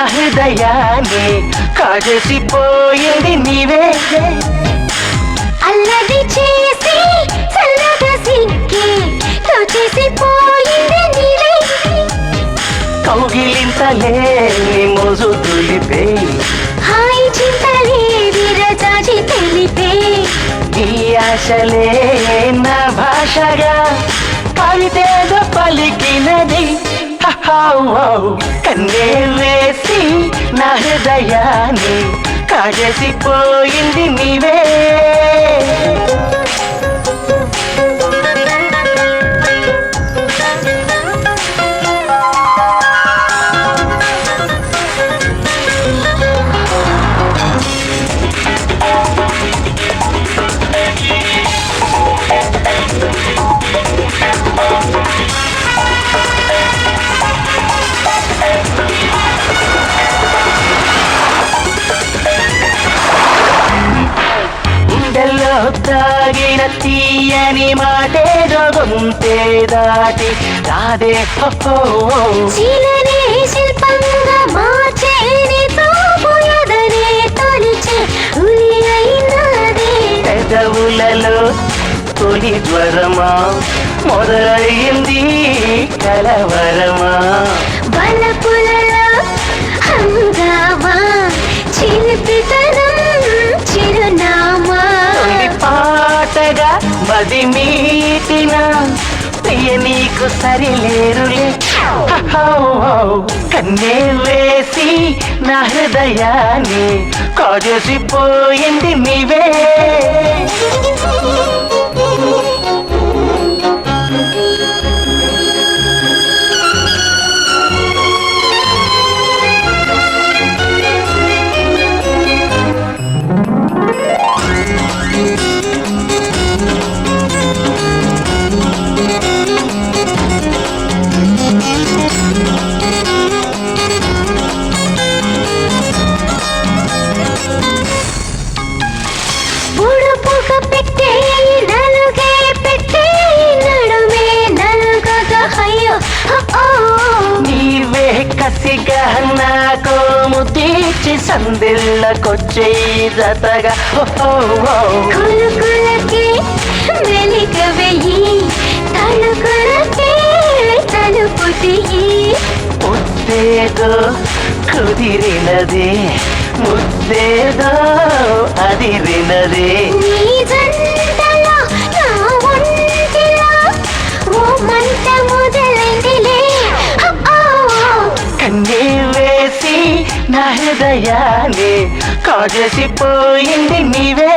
హృదయాన్ని కాజేసిపోయింది నీవే అల్లరి చేసి చల్లగా సిక్కి తోచేసిపోయింది నీవే కౌగిలింతలే మోజు తులిపే హాయి చింతలే విరజాజి తెలిపే ఈ ఆశలే నా భాషగా కవితేదో పలికినది కన్నే వేసి నా హృదయాన్ని కాజేసిపోయింది నీవే తాగిన తీయని మాటేదో గొంతే దాటి రాదే శిలనే శిల్పంగా మార్చేని తోపుయదనే తొలిచే ఉలి అయినది పెదవులలో తొలి జ్వరమా మొదలయ్యింది కలవరమా బలపులలో హంగామా చిలిపితనం చిరునామా పాటగా మది మీటిన ప్రియ నీకు సరిలేరులే కన్నే వేసి నా హృదయాన్ని కాజేసిపోయింది నీవే నీవే కసిగా నాకు ముద్దీచి సందిళ్ళకొచ్చే జతగా కులుకులకి వెలిక వెయ్యి తలుకులకి తలుపు తీయి ముద్దేదో కుదిరినది ముద్దేదో అదిరినది నీ జంటలో నా ఒంటిలో ఓ మంట మొదలైందిలే కన్నే వేసి నా హృదయాన్ని కాజేసిపోయింది నీవే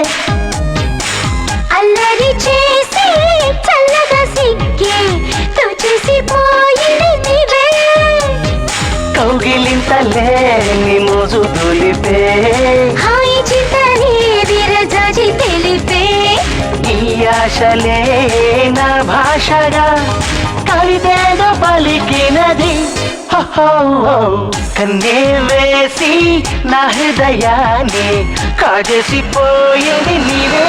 అల్లరి చేసి చల్లగా సిక్కి తోచేసిపోయింది నీవే కౌగిలింతలే మోజు తులిపే హాయి చింతలే విరజాజి తెలిపే ఈ ఆశలే నా భాషగా కవితేదో పలికినది కన్నే వేసి నా హృదయాన్ని కాజేసిపోయింది నీవే